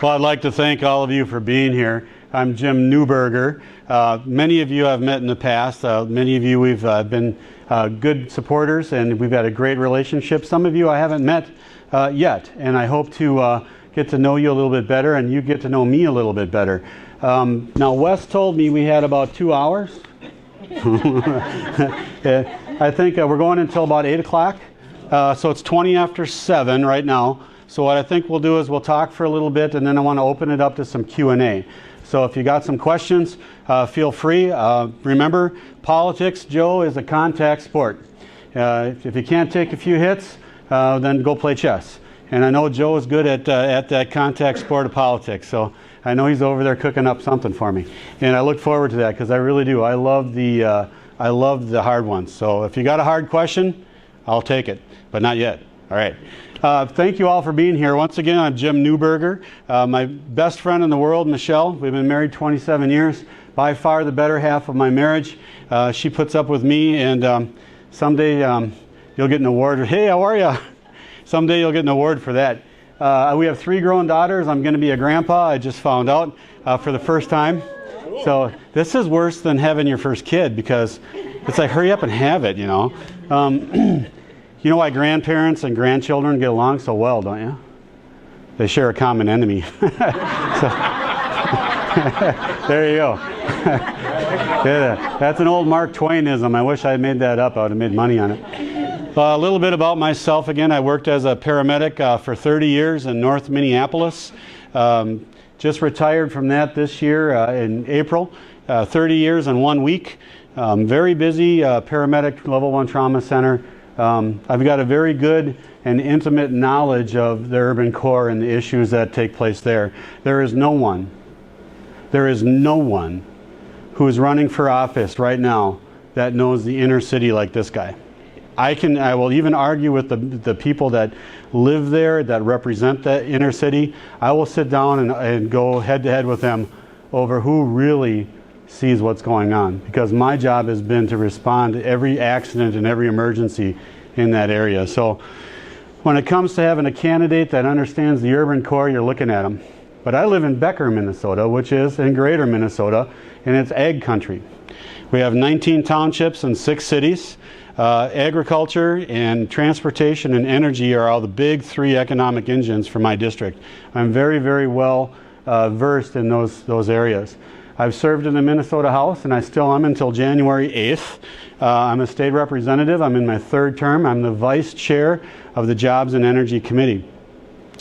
Well, I'd like to thank all of you for being here. I'm Jim Newberger. Many of you I've met in the past. Many of you we've been good supporters, and we've had a great relationship. Some of you I haven't met yet, and I hope to get to know you a little bit better, and you get to know me a little bit better. Now, Wes told me we had about 2 hours. I think we're going until about 8 o'clock. So it's 20 after 7 right now. So what I think we'll do is we'll talk for a little bit, and then I want to open it up to some Q&A. So if you got some questions, feel free. Remember, politics, Joe, is a contact sport. If you can't take a few hits, then go play chess. And I know Joe is good at that contact sport of politics. So I know he's over there cooking up something for me. And I look forward to that because I really do. I love the hard ones. So if you got a hard question, I'll take it, but not yet. All right. Thank you all for being here. Once again, I'm Jim Newberger. My best friend in the world, Michelle. We've been married 27 years. By far the better half of my marriage. She puts up with me, and someday you'll get an award. Hey, how are you? Someday you'll get an award for that. We have 3 grown daughters. I'm going to be a grandpa. I just found out for the first time. So this is worse than having your first kid because it's like, hurry up and have it, you know. You know why grandparents and grandchildren get along so well, don't you? They share a common enemy. So, there you go. Yeah, that's an old Mark Twainism. I wish I had made that up. I would have made money on it. A little bit about myself again. I worked as a paramedic for 30 years in North Minneapolis. Just retired from that this year in April. 30 years in 1 week. Very busy paramedic level 1 trauma center. I've got a very good and intimate knowledge of the urban core and the issues that take place there. There is no one who is running for office right now that knows the inner city like this guy. I will even argue with the people that live there, that represent that inner city. I will sit down and go head to head with them over who really sees what's going on, because my job has been to respond to every accident and every emergency in that area. So when it comes to having a candidate that understands the urban core, you're looking at them. But I live in Becker, Minnesota, which is in greater Minnesota, and it's ag country. We have 19 townships and 6 cities. Agriculture and transportation and energy are all the big 3 economic engines for my district. I'm very, very well versed in those areas. I've served in the Minnesota House, and I still am until January 8th. I'm a state representative. I'm in my 3rd term. I'm the vice chair of the Jobs and Energy Committee.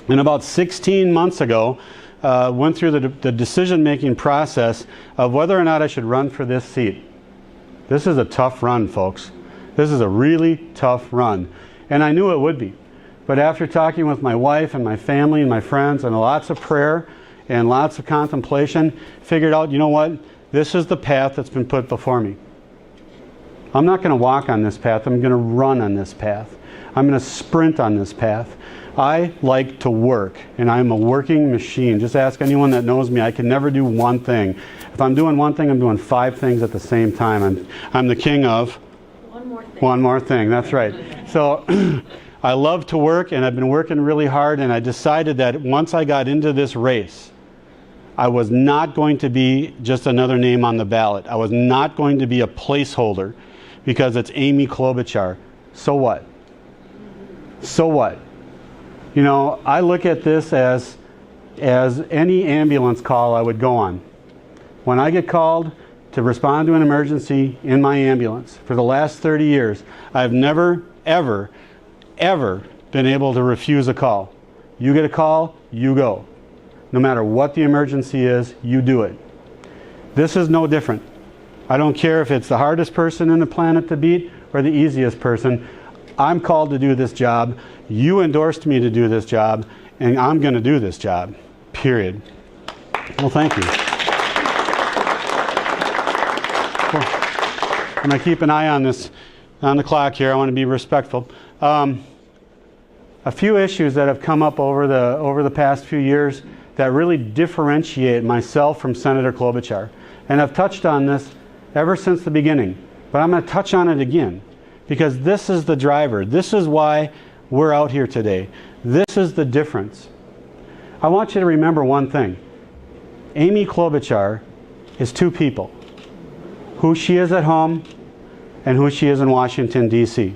And about 16 months ago, went through the decision-making process of whether or not I should run for this seat. This is a tough run, folks. This is a really tough run. And I knew it would be. But after talking with my wife and my family and my friends and lots of prayer and lots of contemplation, figured out, you know what? This is the path that's been put before me. I'm not going to walk on this path. I'm going to run on this path. I'm going to sprint on this path. I like to work, and I'm a working machine. Just ask anyone that knows me. I can never do one thing. If I'm doing one thing, I'm doing 5 things at the same time. I'm the king of one more thing. That's right. So I love to work, and I've been working really hard, and I decided that once I got into this race, I was not going to be just another name on the ballot. I was not going to be a placeholder because it's Amy Klobuchar. So what? So what? You know, I look at this as any ambulance call I would go on. When I get called to respond to an emergency in my ambulance, for the last 30 years, I've never, ever, ever been able to refuse a call. You get a call, you go. No matter what the emergency is, you do it. This is no different. I don't care if it's the hardest person in the planet to beat or the easiest person. I'm called to do this job. You endorsed me to do this job, and I'm going to do this job. Period. Well, thank you. Cool. I'm going to keep an eye on this, on the clock here. I want to be respectful. A few issues that have come up over the past few years that really differentiate myself from Senator Klobuchar. And I've touched on this ever since the beginning, but I'm going to touch on it again because this is the driver. This is why we're out here today. This is the difference. I want you to remember one thing. Amy Klobuchar is two people. Who she is at home and who she is in Washington, D.C.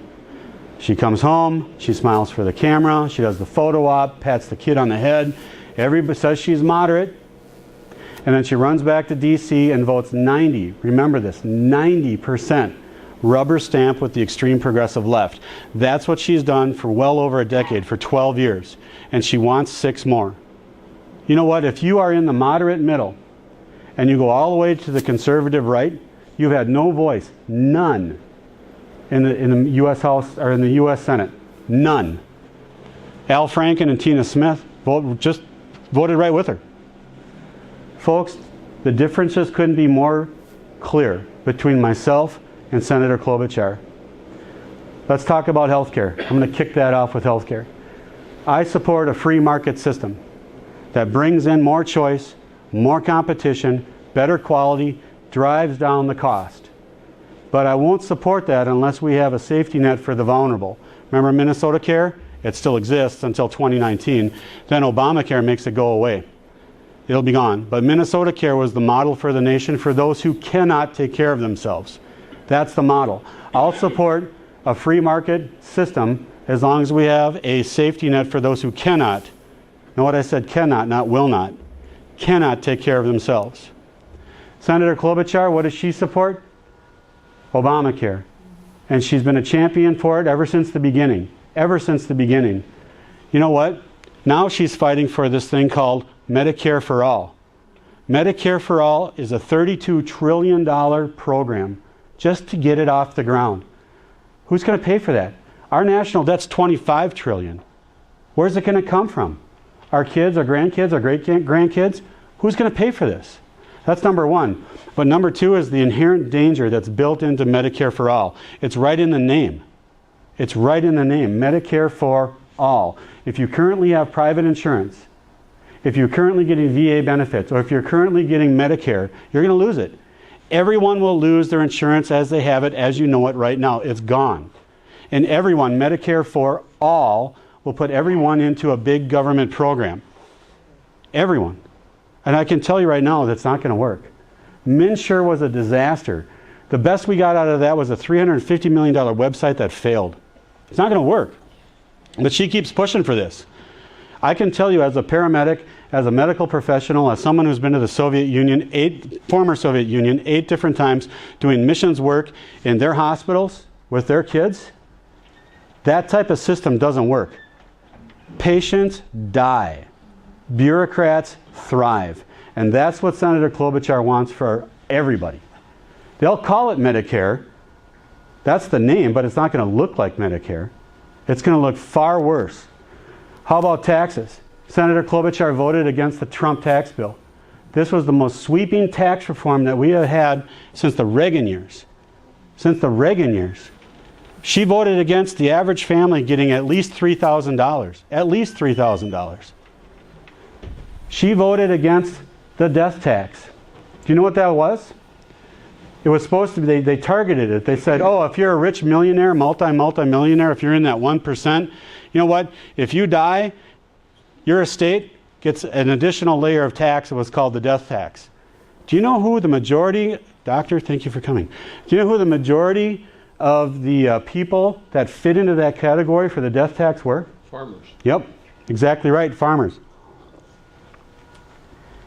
She comes home, she smiles for the camera, she does the photo op, pats the kid on the head, everybody says she's moderate, and then she runs back to D.C. and votes 90, remember this, 90% rubber stamp with the extreme progressive left. That's what she's done for well over a decade, for 12 years, and she wants 6 more. You know what, if you are in the moderate middle and you go all the way to the conservative right, you've had no voice, none, in the U.S. House or in the U.S. Senate, none. Al Franken and Tina Smith just voted right with her. Folks, the differences couldn't be more clear between myself and Senator Klobuchar. Let's talk about health care. I'm going to kick that off with health care. I support a free market system that brings in more choice, more competition, better quality, drives down the cost. But I won't support that unless we have a safety net for the vulnerable. Remember Minnesota Care? It still exists until 2019. Then Obamacare makes it go away. It'll be gone. But Minnesota Care was the model for the nation for those who cannot take care of themselves. That's the model. I'll support a free market system as long as we have a safety net for those who cannot. Know what I said? Cannot, not will not. Cannot take care of themselves. Senator Klobuchar, what does she support? Obamacare. And she's been a champion for it ever since the beginning. Ever since the beginning. You know what? Now she's fighting for this thing called Medicare for All. Medicare for All is a $32 trillion program just to get it off the ground. Who's going to pay for that? Our national debt's $25 trillion. Where's it going to come from? Our kids, our grandkids, our great-grandkids? Who's going to pay for this? That's number one. But number two is the inherent danger that's built into Medicare for All. It's right in the name. It's right in the name, Medicare for All. If you currently have private insurance, if you're currently getting VA benefits, or if you're currently getting Medicare, you're going to lose it. Everyone will lose their insurance as they have it, as you know it right now. It's gone. And everyone, Medicare for All, will put everyone into a big government program. Everyone. And I can tell you right now that's not going to work. MNsure was a disaster. The best we got out of that was a $350 million website that failed. It's not going to work. But she keeps pushing for this. I can tell you as a paramedic, as a medical professional, as someone who's been to the Soviet Union, former Soviet Union, 8 different times doing missions work in their hospitals with their kids, that type of system doesn't work. Patients die. Bureaucrats thrive. And that's what Senator Klobuchar wants for everybody. They'll call it Medicare. That's the name, but it's not going to look like Medicare. It's going to look far worse. How about taxes? Senator Klobuchar voted against the Trump tax bill. This was the most sweeping tax reform that we have had since the Reagan years. Since the Reagan years. She voted against the average family getting at least $3,000. At least $3,000. She voted against the death tax. Do you know what that was? It was supposed to be, they targeted it. They said, oh, if you're a rich millionaire, multi-millionaire, if you're in that 1%, you know what? If you die, your estate gets an additional layer of tax. It was called the death tax. Do you know who the majority, doctor, thank you for coming. Do you know who the majority of the people that fit into that category for the death tax were? Farmers. Yep, exactly right, farmers.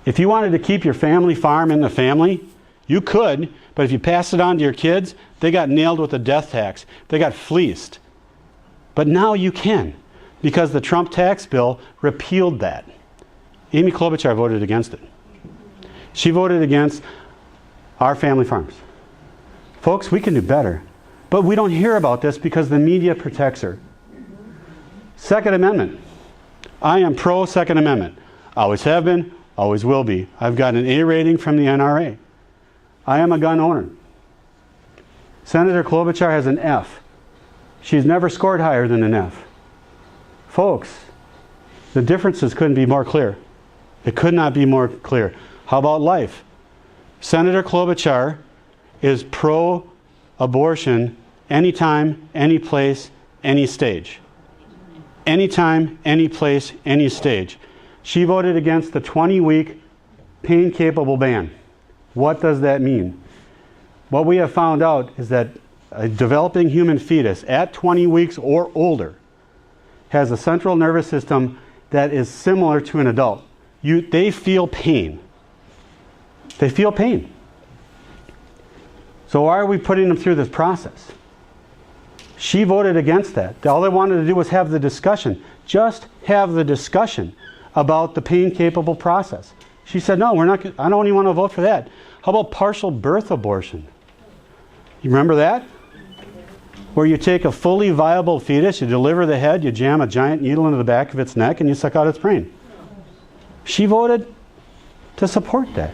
If you wanted to keep your family farm in the family, you could, but if you pass it on to your kids, they got nailed with the death tax. They got fleeced. But now you can, because the Trump tax bill repealed that. Amy Klobuchar voted against it. She voted against our family farms. Folks, we can do better. But we don't hear about this because the media protects her. Second Amendment. I am pro Second Amendment. Always have been, always will be. I've got an A rating from the NRA. I am a gun owner. Senator Klobuchar has an F. She's never scored higher than an F. Folks, the differences couldn't be more clear. It could not be more clear. How about life? Senator Klobuchar is pro-abortion anytime, any place, any stage. Anytime, any place, any stage. She voted against the 20-week pain-capable ban. What does that mean? What we have found out is that a developing human fetus at 20 weeks or older has a central nervous system that is similar to an adult. They feel pain. They feel pain. So why are we putting them through this process? She voted against that. All they wanted to do was have the discussion. Just have the discussion about the pain-capable process. She said, no, I don't even want to vote for that. How about partial birth abortion? You remember that? Where you take a fully viable fetus, you deliver the head, you jam a giant needle into the back of its neck, and you suck out its brain. She voted to support that.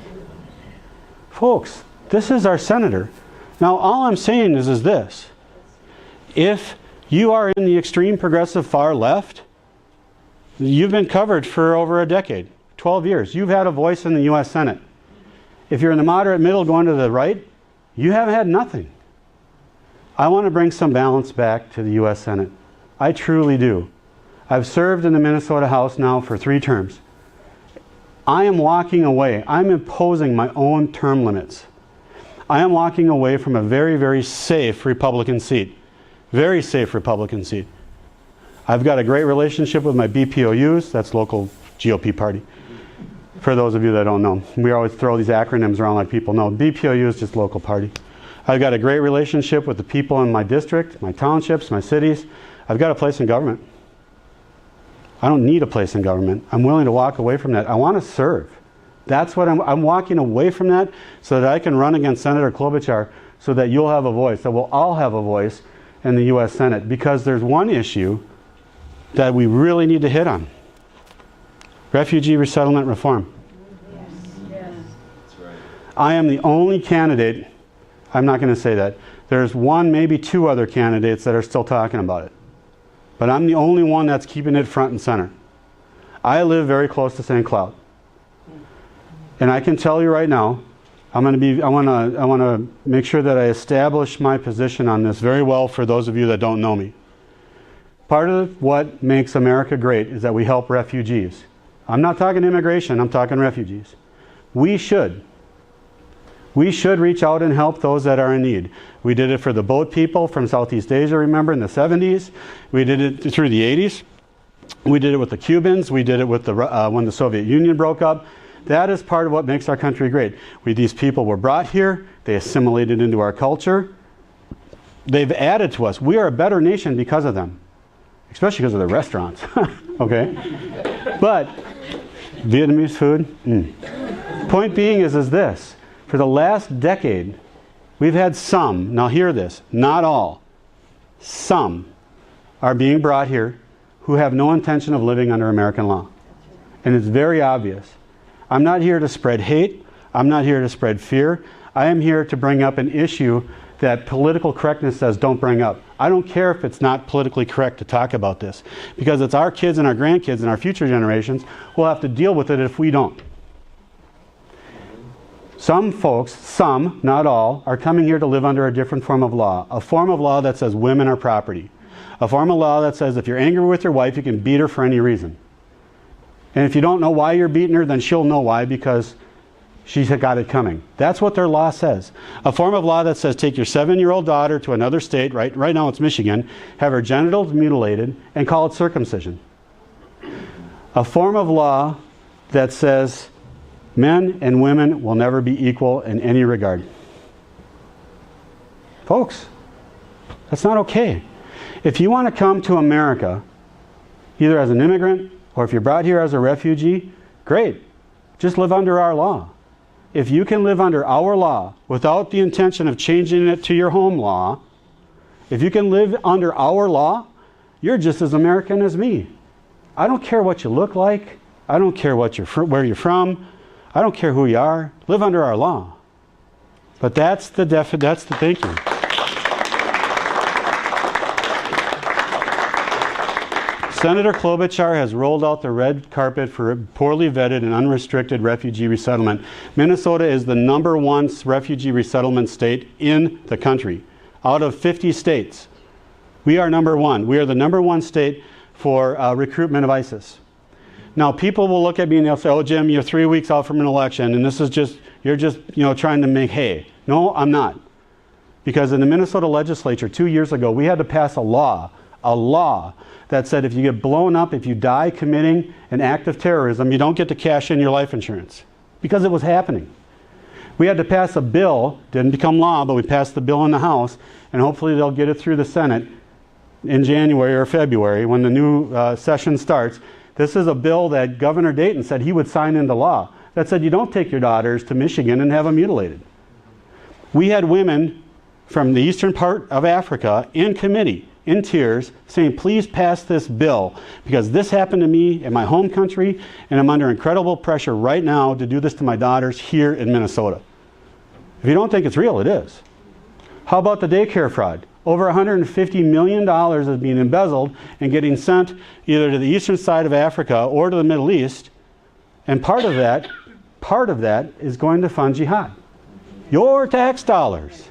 Folks, this is our senator. Now, all I'm saying is this. If you are in the extreme progressive far left, you've been covered for over a decade, 12 years. You've had a voice in the U.S. Senate. If you're in the moderate middle going to the right, you haven't had nothing. I want to bring some balance back to the U.S. Senate. I truly do. I've served in the Minnesota House now for 3 terms. I am walking away. I'm imposing my own term limits. I am walking away from a very, very safe Republican seat. Very safe Republican seat. I've got a great relationship with my BPOUs. That's local GOP party. For those of you that don't know. We always throw these acronyms around like people know. BPOU is just local party. I've got a great relationship with the people in my district, my townships, my cities. I've got a place in government. I don't need a place in government. I'm willing to walk away from that. I want to serve. That's what I'm walking away from that so that I can run against Senator Klobuchar so that you'll have a voice, that we'll all have a voice in the U.S. Senate. Because there's one issue that we really need to hit on. Refugee resettlement reform. Yes. Yes. That's right. I am the only candidate. I'm not going to say that. There's one, maybe 2 other candidates that are still talking about it. But I'm the only one that's keeping it front and center. I live very close to St. Cloud. And I can tell you right now, I want to make sure that I establish my position on this very well for those of you that don't know me. Part of what makes America great is that we help refugees. I'm not talking immigration, I'm talking refugees. We should reach out and help those that are in need. We did it for the boat people from Southeast Asia, remember, in the 70s. We did it through the 80s. We did it with the Cubans. We did it with when the Soviet Union broke up. That is part of what makes our country great. These people were brought here. They assimilated into our culture. They've added to us. We are a better nation because of them, especially because of their restaurants. Okay? But Vietnamese food? Point being is this. For the last decade, we've had some, now hear this, not all, some are being brought here who have no intention of living under American law. And it's very obvious. I'm not here to spread hate. I'm not here to spread fear. I am here to bring up an issue that political correctness says don't bring up. I don't care if it's not politically correct to talk about this, because it's our kids and our grandkids and our future generations who will have to deal with it if we don't. Some folks, some, not all, are coming here to live under a different form of law. A form of law that says women are property. A form of law that says if you're angry with your wife, you can beat her for any reason. And if you don't know why you're beating her, then she'll know why, because she's got it coming. That's what their law says. A form of law that says take your 7-year-old daughter to another state, right now it's Michigan, have her genitals mutilated, and call it circumcision. A form of law that says men and women will never be equal in any regard. Folks, that's not okay. If you want to come to America, either as an immigrant or if you're brought here as a refugee, great. Just live under our law. If you can live under our law without the intention of changing it to your home law, if you can live under our law, you're just as American as me. I don't care what you look like. I don't care where you're from. I don't care who you are. Live under our law. But that's the thinking. Senator Klobuchar has rolled out the red carpet for poorly vetted and unrestricted refugee resettlement. Minnesota is the #1 refugee resettlement state in the country. Out of 50 states, we are #1. We are the #1 state for recruitment of ISIS. Now, people will look at me and they'll say, oh, Jim, you're 3 weeks out from an election, and this is just, you're just, trying to make hay. No, I'm not. Because in the Minnesota legislature 2 years ago, we had to pass a law that said if you get blown up, if you die committing an act of terrorism, you don't get to cash in your life insurance. Because it was happening. We had to pass a bill, didn't become law, but we passed the bill in the House, and hopefully they'll get it through the Senate in January or February when the new session starts. This is a bill that Governor Dayton said he would sign into law that said you don't take your daughters to Michigan and have them mutilated. We had women from the eastern part of Africa in committee, in tears, saying, please pass this bill because this happened to me in my home country and I'm under incredible pressure right now to do this to my daughters here in Minnesota. If you don't think it's real, it is. How about the daycare fraud? Over $150 million is being embezzled and getting sent either to the eastern side of Africa or to the Middle East, and part of that is going to fund jihad. Your tax dollars.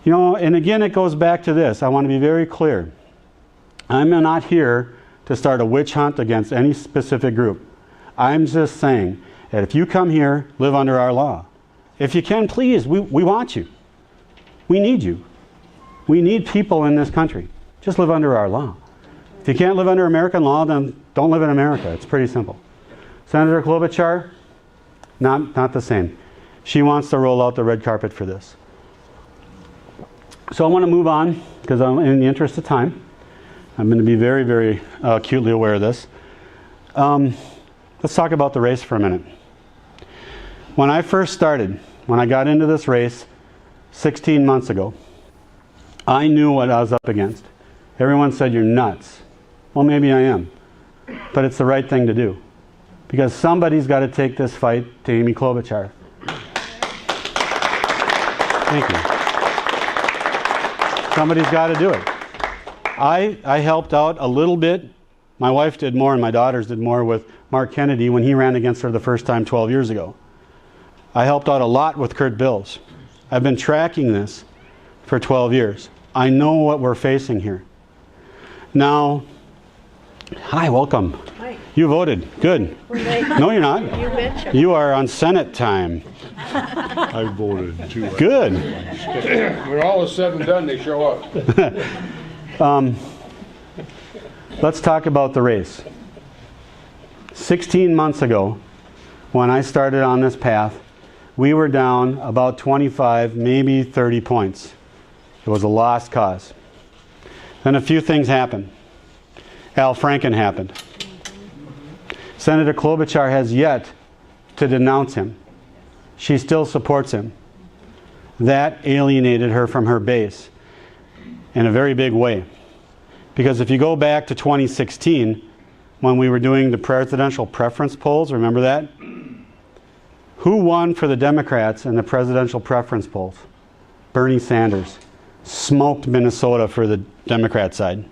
And again, it goes back to this. I want to be very clear. I'm not here to start a witch hunt against any specific group. I'm just saying that if you come here, live under our law. If you can, please, we want you. We need you. We need people in this country. Just live under our law. If you can't live under American law, then don't live in America. It's pretty simple. Senator Klobuchar, not the same. She wants to roll out the red carpet for this. So I want to move on, because I'm in the interest of time. I'm going to be very, very acutely aware of this. Let's talk about the race for a minute. When I first started, when I got into this race 16 months ago, I knew what I was up against. Everyone said, you're nuts. Well, maybe I am. But it's the right thing to do. Because somebody's got to take this fight to Amy Klobuchar. Thank you. Somebody's got to do it. I helped out a little bit. My wife did more and my daughters did more with Mark Kennedy when he ran against her the first time 12 years ago. I helped out a lot with Kurt Bills. I've been tracking this for 12 years. I know what we're facing here. Now, hi, welcome. Hi. You voted. Good. No, you're not. You betcha. You are on Senate time. I voted too. Good. When all is said and done, they show up. Let's talk about the race. 16 months ago, when I started on this path, we were down about 25, maybe 30 points. It was a lost cause. Then a few things happened. Al Franken happened. Senator Klobuchar has yet to denounce him. She still supports him. That alienated her from her base in a very big way. Because if you go back to 2016, when we were doing the presidential preference polls, remember that? Who won for the Democrats in the presidential preference polls? Bernie Sanders. Smoked Minnesota for the Democrat side.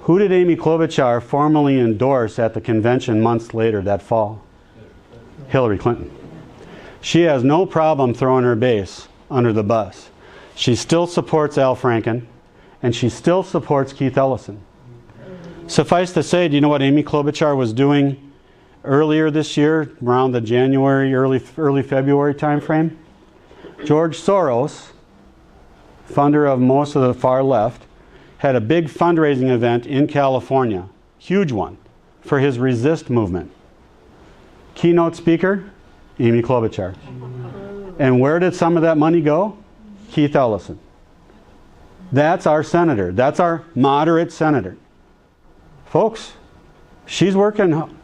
Who did Amy Klobuchar formally endorse at the convention months later that fall? Hillary Clinton. She has no problem throwing her base under the bus. She still supports Al Franken, and she still supports Keith Ellison. Suffice to say, do you know what Amy Klobuchar was doing earlier this year, around the January, early February timeframe? George Soros, funder of most of the far left, had a big fundraising event in California, huge one, for his Resist movement. Keynote speaker, Amy Klobuchar. And where did some of that money go? Keith Ellison. That's our senator. That's our moderate senator. Folks, she's working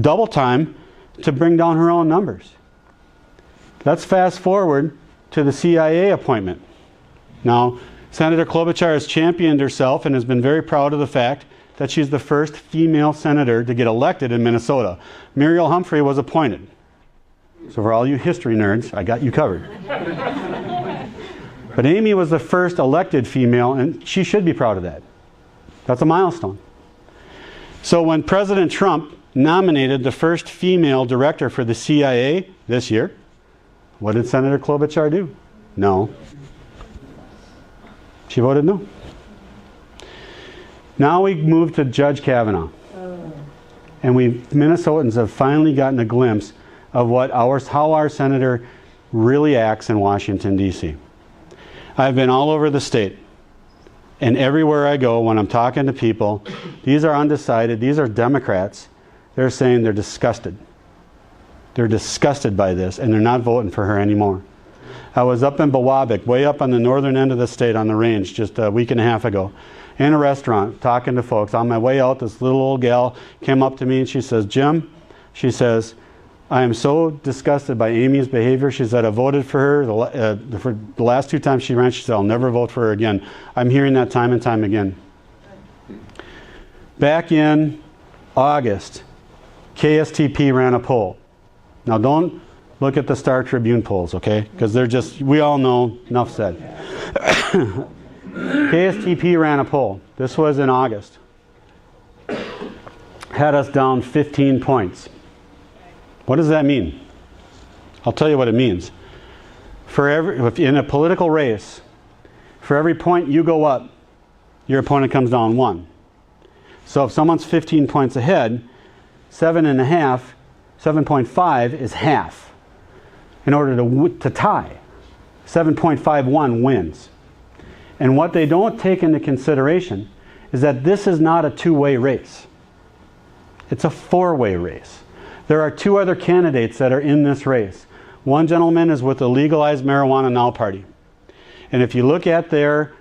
double time to bring down her own numbers. Let's fast forward to the CIA appointment. Now, Senator Klobuchar has championed herself and has been very proud of the fact that she's the first female senator to get elected in Minnesota. Muriel Humphrey was appointed. So for all you history nerds, I got you covered. But Amy was the first elected female, and she should be proud of that. That's a milestone. So when President Trump nominated the first female director for the CIA this year, what did Senator Klobuchar do? No. She voted no. Now we move to Judge Kavanaugh. And Minnesotans have finally gotten a glimpse of how our senator really acts in Washington, D.C. I've been all over the state. And everywhere I go, when I'm talking to people, these are undecided, these are Democrats, they're saying they're disgusted. They're disgusted by this, and they're not voting for her anymore. I was up in Biwabik, way up on the northern end of the state on the range, just a week and a half ago, in a restaurant, talking to folks. On my way out, this little old gal came up to me and she says, Jim, she says, I am so disgusted by Amy's behavior. She said, I voted for her for the last 2 times she ran. She said, I'll never vote for her again. I'm hearing that time and time again. Back in August, KSTP ran a poll. Now don't look at the Star Tribune polls, okay? Because they're just, we all know, enough said. KSTP ran a poll. This was in August. Had us down 15 points. What does that mean? I'll tell you what it means. In a political race, for every point you go up, your opponent comes down 1. So if someone's 15 points ahead, 7.5 is half. In order to tie, 7.51 wins. And what they don't take into consideration is that this is not a 2-way race. It's a 4-way race. There are 2 other candidates that are in this race. One gentleman is with the Legalized Marijuana Now Party. And if you look at their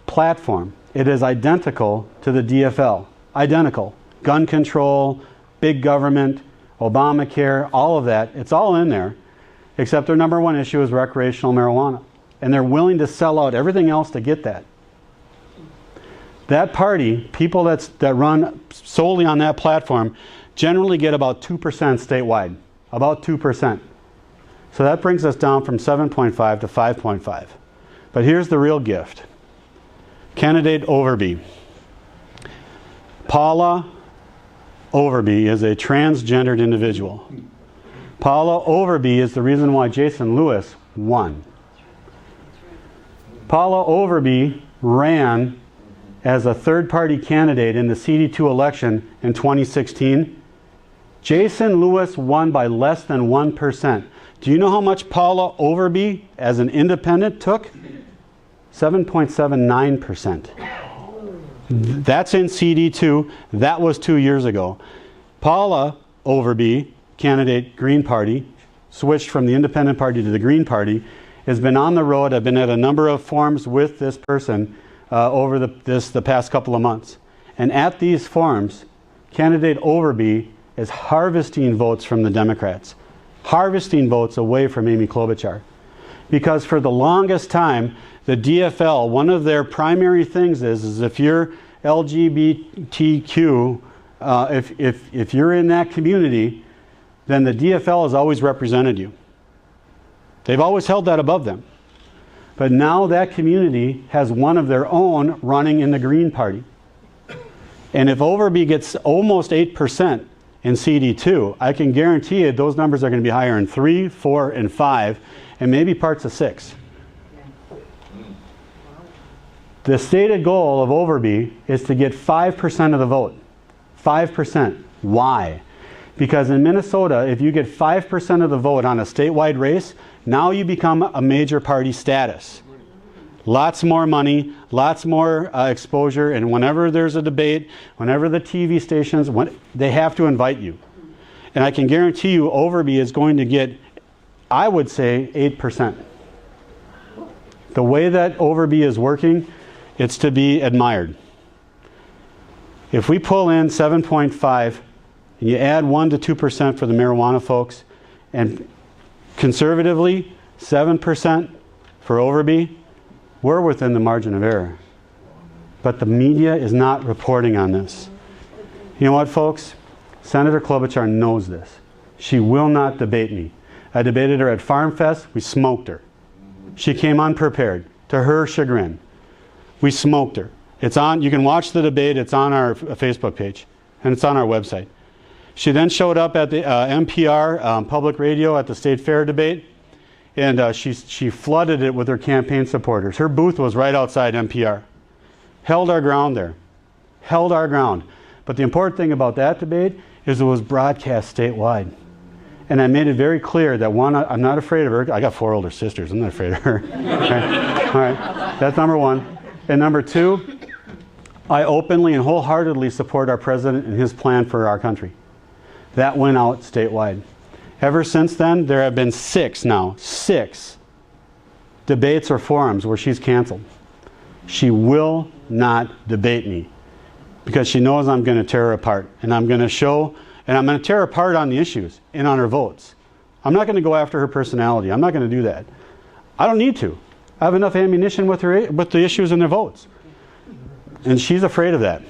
platform, it is identical to the DFL. Identical. Gun control, big government, Obamacare, all of that. It's all in there. Except their number 1 issue is recreational marijuana. And they're willing to sell out everything else to get that. That party, people that run solely on that platform, generally get about 2% statewide. About 2%. So that brings us down from 7.5 to 5.5. But here's the real gift. Candidate Overby. Paula Overby is a transgendered individual. Paula Overby is the reason why Jason Lewis won. Paula Overby ran as a third-party candidate in the CD2 election in 2016. Jason Lewis won by less than 1%. Do you know how much Paula Overby, as an independent, took? 7.79%. That's in CD2. That was 2 years ago. Paula Overby, candidate Green Party, switched from the Independent Party to the Green Party, has been on the road. I've been at a number of forums with this person over the past couple of months. And at these forums, candidate Overby is harvesting votes from the Democrats. Harvesting votes away from Amy Klobuchar. Because for the longest time, the DFL, one of their primary things is if you're LGBTQ, if you're in that community, then the DFL has always represented you. They've always held that above them. But now that community has one of their own running in the Green Party. And if Overby gets almost 8% in CD2, I can guarantee you those numbers are going to be higher in 3, 4, and 5, and maybe parts of 6. The stated goal of Overby is to get 5% of the vote. 5%. Why? Because in Minnesota, if you get 5% of the vote on a statewide race, now you become a major party status. Lots more money, lots more exposure, and whenever there's a debate, whenever the TV stations, they have to invite you. And I can guarantee you Overby is going to get, I would say, 8%. The way that Overby is working, it's to be admired. If we pull in 7.5 and you add 1 to 2% for the marijuana folks, and conservatively 7% for Overby, we're within the margin of error. But the media is not reporting on this. You know what, folks? Senator Klobuchar knows this. She will not debate me. I debated her at Farm Fest. We smoked her. She came unprepared, to her chagrin. We smoked her. It's on. You can watch the debate. It's on our Facebook page, and it's on our website. She then showed up at the NPR public radio at the State Fair debate, and she flooded it with her campaign supporters. Her booth was right outside NPR. Held our ground there. Held our ground. But the important thing about that debate is it was broadcast statewide. And I made it very clear that one, I'm not afraid of her. I got 4 older sisters. I'm not afraid of her. Okay? All right. That's number one. And number two, I openly and wholeheartedly support our president and his plan for our country. That went out statewide. Ever since then, there have been 6 debates or forums where she's canceled. She will not debate me because she knows I'm going to tear her apart. And I'm going to show, and I'm going to tear her apart on the issues and on her votes. I'm not going to go after her personality. I'm not going to do that. I don't need to. I have enough ammunition with the issues and their votes. And she's afraid of that.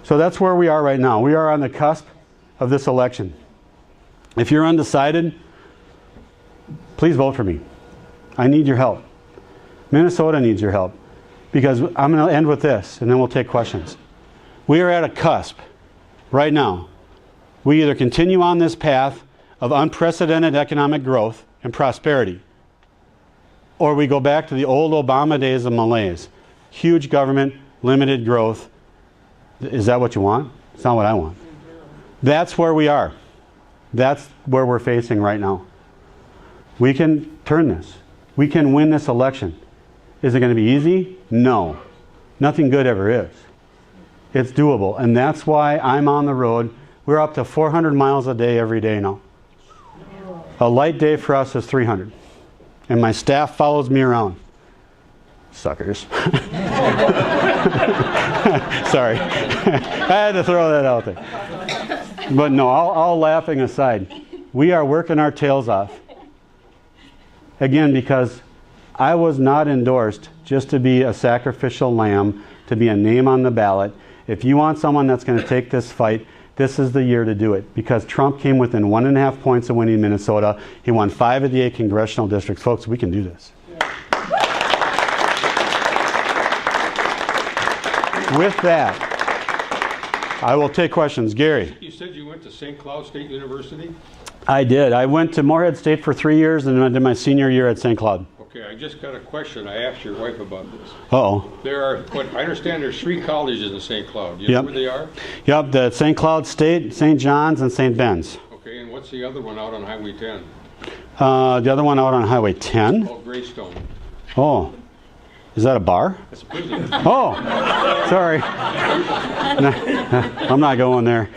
So that's where we are right now. We are on the cusp of this election. If you're undecided, please vote for me. I need your help. Minnesota needs your help. Because I'm going to end with this, and then we'll take questions. We are at a cusp right now. We either continue on this path of unprecedented economic growth and prosperity, or we go back to the old Obama days of malaise. Huge government, limited growth. Is that what you want? It's not what I want. That's where we are. That's where we're facing right now. We can turn this. We can win this election. Is it going to be easy? No. Nothing good ever is. It's doable. And that's why I'm on the road. We're up to 400 miles a day every day now. A light day for us is 300. And my staff follows me around. Suckers. Sorry. I had to throw that out there. But no, all laughing aside, we are working our tails off. Again, because I was not endorsed just to be a sacrificial lamb, to be a name on the ballot. If you want someone that's going to take this fight, this is the year to do it. Because Trump came within 1.5 points of winning Minnesota. He won 5 of the 8 congressional districts. Folks, we can do this. With that, I will take questions. Gary. You said you went to St. Cloud State University? I did. I went to Moorhead State for 3 years and then I did my senior year at St. Cloud. Okay, I just got a question. I asked your wife about this. Uh-oh. There are, what I understand, there's 3 colleges in St. Cloud. You know where they are? Yep, the St. Cloud State, St. John's, and St. Ben's. Okay, and what's the other one out on Highway 10? The other one out on Highway 10? Called Greystone. Oh. Is that a bar? That's a prison. Oh, sorry. I'm not going there.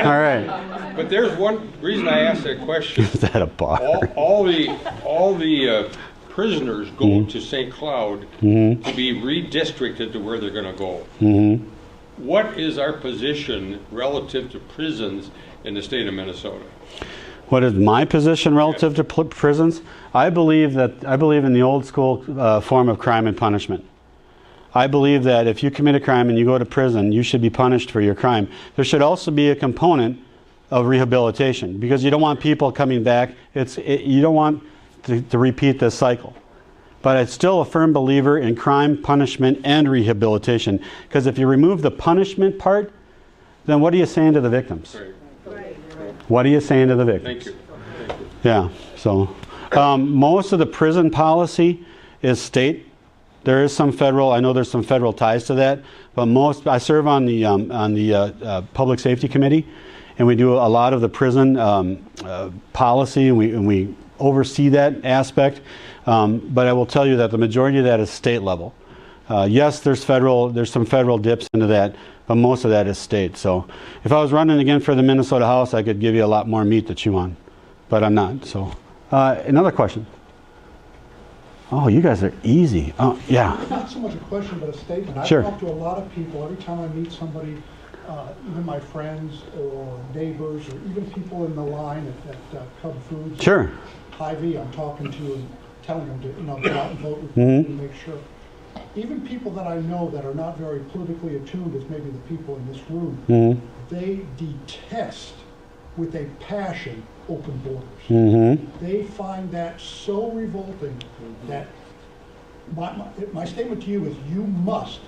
All right. But there's one reason I asked that question. Is that a bar? All the prisoners go to St. Cloud to be redistricted to where they're going to go. What is our position relative to prisons in the state of Minnesota? What is my position relative to prisons? I believe in the old school form of crime and punishment. I believe that if you commit a crime and you go to prison, you should be punished for your crime. There should also be a component of rehabilitation because you don't want people coming back. You don't want to repeat this cycle. But I'm still a firm believer in crime, punishment, and rehabilitation because if you remove the punishment part, then what are you saying to the victims? Right. What are you saying to the victims? Thank you. Yeah, so most of the prison policy is state. There is some federal. I know there's some federal ties to that, but I serve on the Public Safety Committee, and we do a lot of the prison policy, and we oversee that aspect. But I will tell you that the majority of that is state level. Yes, there's some federal dips into that, but most of that is state. So if I was running again for the Minnesota House, I could give you a lot more meat to chew on, but I'm not. So another question. Oh, you guys are easy. Oh, yeah. Not so much a question, but a statement. Sure. I talk to a lot of people every time I meet somebody, even my friends or neighbors or even people in the line at Cub Foods. Sure. Hy-Vee, I'm talking to and telling them to go out and vote with me and make sure. Even people that I know that are not very politically attuned as maybe the people in this room, they detest with a passion open borders. They find that so revolting that my statement to you is you must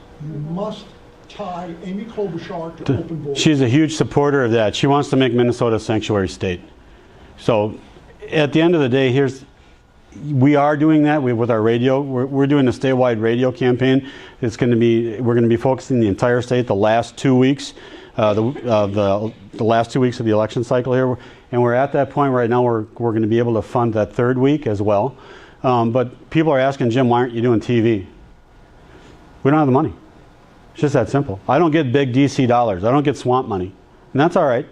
tie Amy Klobuchar to open borders. She's a huge supporter of that. She wants to make Minnesota a sanctuary state. So at the end of the day, we are doing that with our radio. We're doing a statewide radio campaign. We're going to be focusing the entire state the last 2 weeks the last 2 weeks of the election cycle here, and we're at that point right now where we're going to be able to fund that third week as well. But people are asking, Jim, why aren't you doing TV? We don't have the money. It's just that simple. I don't get big DC dollars. I don't get swamp money, and that's all right.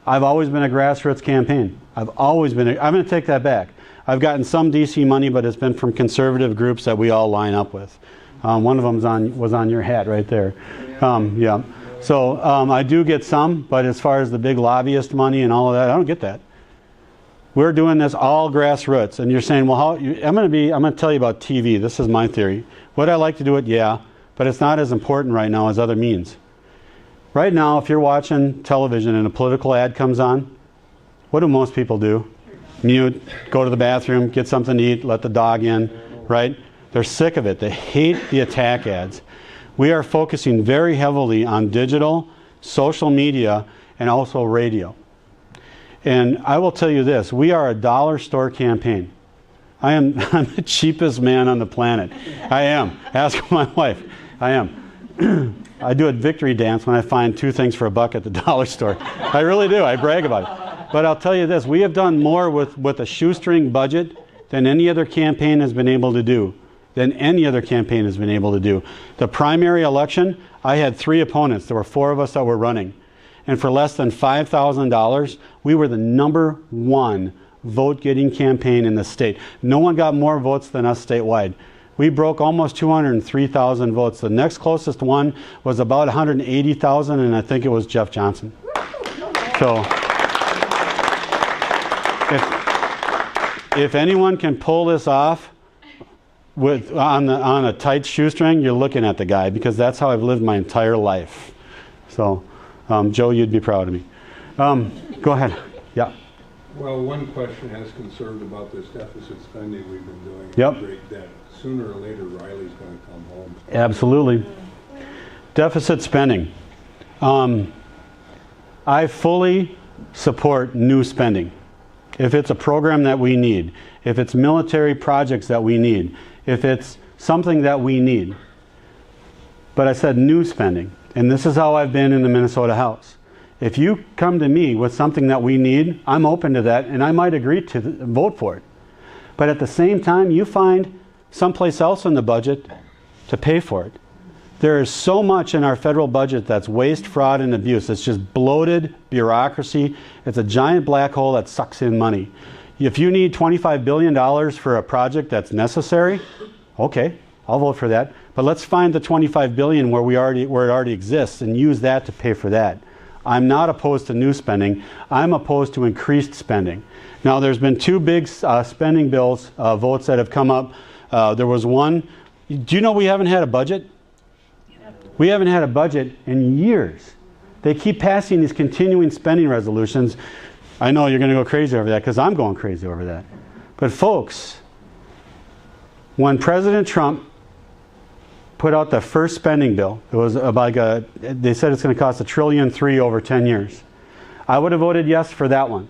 I've always been a grassroots campaign. I'm going to take that back. I've gotten some DC money, but it's been from conservative groups that we all line up with. One of them was on your hat right there. Yeah. So I do get some, but as far as the big lobbyist money and all of that, I don't get that. We're doing this all grassroots, and you're saying, well, I'm going to tell you about TV. This is my theory. Would I like to do it? Yeah, but it's not as important right now as other means. Right now, if you're watching television and a political ad comes on, what do most people do? Mute, go to the bathroom, get something to eat, let the dog in, right? They're sick of it. They hate the attack ads. We are focusing very heavily on digital, social media, and also radio. And I will tell you this, we are a dollar store campaign. I'm the cheapest man on the planet. I am. Ask my wife. I am. I do a victory dance when I find 2 things for $1 at the dollar store. I really do. I brag about it. But I'll tell you this, we have done more with a shoestring budget than any other campaign has been able to do. The primary election, I had 3 opponents. There were 4 of us that were running. And for less than $5,000, we were the #1 vote-getting campaign in the state. No one got more votes than us statewide. We broke almost 203,000 votes. The next closest one was about 180,000, and I think it was Jeff Johnson. So if anyone can pull this off on a tight shoestring, you're looking at the guy, because that's how I've lived my entire life. So, Joe, you'd be proud of me. Go ahead. Yeah. Well, one question has concerned about this deficit spending we've been doing. Yep. Great debt. Sooner or later, Riley's going to come home. Absolutely. Deficit spending. I fully support new spending. If it's a program that we need, if it's military projects that we need, if it's something that we need. But I said new spending, and this is how I've been in the Minnesota House. If you come to me with something that we need, I'm open to that, and I might agree to vote for it. But at the same time, you find someplace else in the budget to pay for it. There is so much in our federal budget that's waste, fraud, and abuse. It's just bloated bureaucracy. It's a giant black hole that sucks in money. If you need $25 billion for a project that's necessary, okay, I'll vote for that. But let's find the $25 billion where it already exists and use that to pay for that. I'm not opposed to new spending. I'm opposed to increased spending. Now, there's been 2 big spending bills, votes that have come up. There was one. Do you know we haven't had a budget? We haven't had a budget in years. They keep passing these continuing spending resolutions. I know you're going to go crazy over that, because I'm going crazy over that. But folks, when President Trump put out the first spending bill, it was about they said it's going to cost $1.3 trillion over 10 years. I would have voted yes for that one,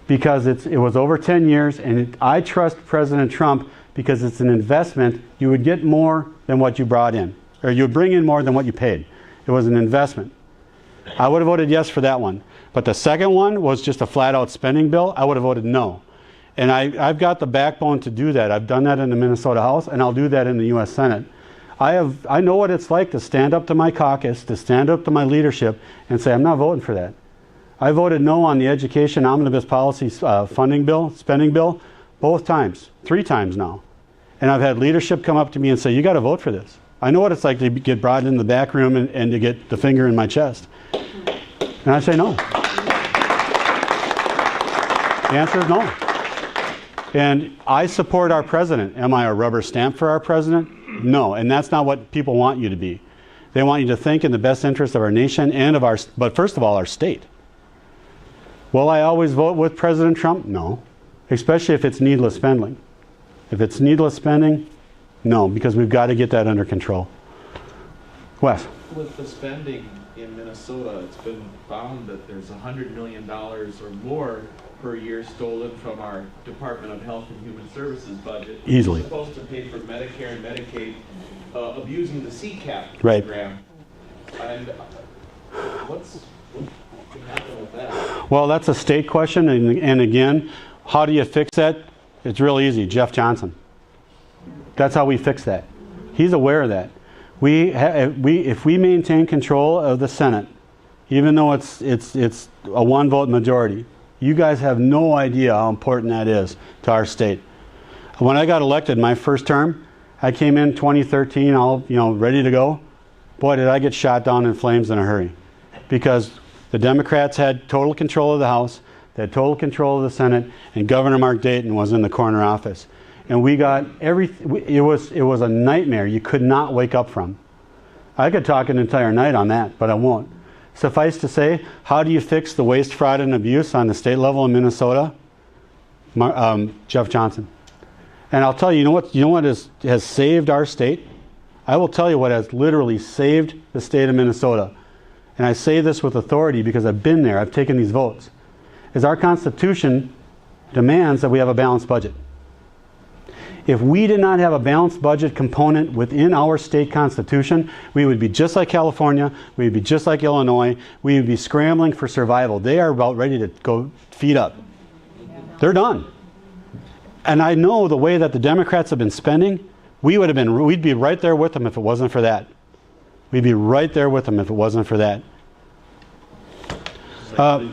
because it was over 10 years, and I trust President Trump because it's an investment. You would get more than what you brought in, or you would bring in more than what you paid. It was an investment. I would have voted yes for that one. But the second one was just a flat-out spending bill. I would have voted no. And I've got the backbone to do that. I've done that in the Minnesota House, and I'll do that in the U.S. Senate. I know what it's like to stand up to my caucus, to stand up to my leadership, and say, I'm not voting for that. I voted no on the education omnibus policy spending bill, both times, 3 times now. And I've had leadership come up to me and say, you got to vote for this. I know what it's like to get brought in the back room and to get the finger in my chest. And I say no. The answer is no. And I support our president. Am I a rubber stamp for our president? No. And that's not what people want you to be. They want you to think in the best interest of our nation and of but first of all, our state. Will I always vote with President Trump? No. Especially if it's needless spending. If it's needless spending, no, because we've got to get that under control. Wes? With the spending in Minnesota, it's been found that there's $100 million or more per year stolen from our Department of Health and Human Services budget. Easily. It's supposed to pay for Medicare and Medicaid, abusing the CCAP Right. program. And What can happen with that? Well, that's a state question, and again, how do you fix that? It's real easy. Jeff Johnson. That's how we fix that. He's aware of that. If we maintain control of the Senate, even though it's a one-vote majority, you guys have no idea how important that is to our state. When I got elected my first term, I came in 2013, all ready to go. Boy, did I get shot down in flames in a hurry, because the Democrats had total control of the House, they had total control of the Senate, and Governor Mark Dayton was in the corner office. And we got everything. It was a nightmare you could not wake up from. I could talk an entire night on that, but I won't. Suffice to say, how do you fix the waste, fraud, and abuse on the state level in Minnesota? Jeff Johnson. And I'll tell you, you know what has saved our state? I will tell you what has literally saved the state of Minnesota. And I say this with authority because I've been there, I've taken these votes. Is our Constitution demands that we have a balanced budget. If we did not have a balanced budget component within our state constitution, we would be just like California, we would be just like Illinois, we would be scrambling for survival. They are about ready to go feet up. They're done. And I know the way that the Democrats have been spending, we'd be right there with them if it wasn't for that. We'd be right there with them if it wasn't for that. I'm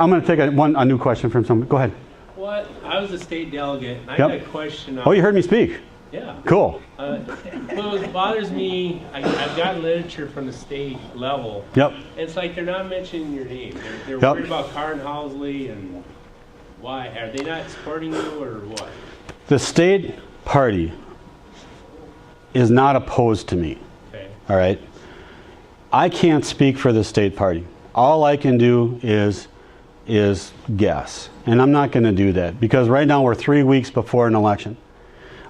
going to take a new question from someone. Go ahead. What? I was a state delegate, and I got a question. Oh, you heard me speak? Yeah. Cool. What bothers me, I've got literature from the state level. Yep. It's like they're not mentioning your name. They're worried about Carn Housley, and why? Are they not supporting you, or what? The state party is not opposed to me. Okay. All right? I can't speak for the state party. All I can do is guess. And I'm not going to do that because right now we're 3 weeks before an election.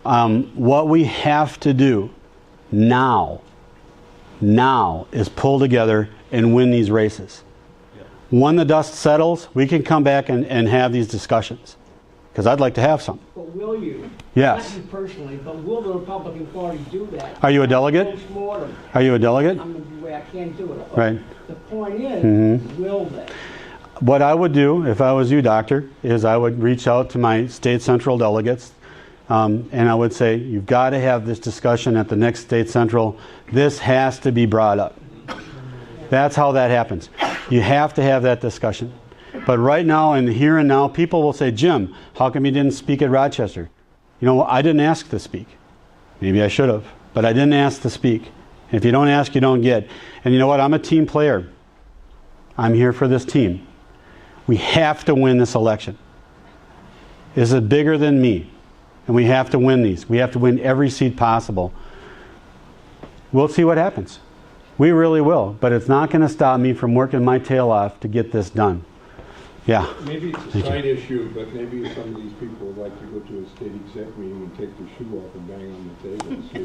What we have to do now is pull together and win these races. Yeah. When the dust settles, we can come back and have these discussions because I'd like to have some. But will you? Yes. Not you personally, but will the Republican Party do that? Are you a delegate? Postmortem. Are you a delegate? I'm going to do I can't do it. Right. The point is, will they? What I would do, if I was you, Doctor, is I would reach out to my state central delegates and I would say, you've got to have this discussion at the next state central. This has to be brought up. That's how that happens. You have to have that discussion. But right now, in the here and now, people will say, Jim, how come you didn't speak at Rochester? You know, I didn't ask to speak. Maybe I should have, but I didn't ask to speak. And if you don't ask, you don't get. And you know what? I'm a team player. I'm here for this team. We have to win this election. This is bigger than me. And we have to win these. We have to win every seat possible. We'll see what happens. We really will. But it's not going to stop me from working my tail off to get this done. Yeah. Maybe it's a side issue, but maybe some of these people would like to go to a state exec meeting and take their shoe off and bang on the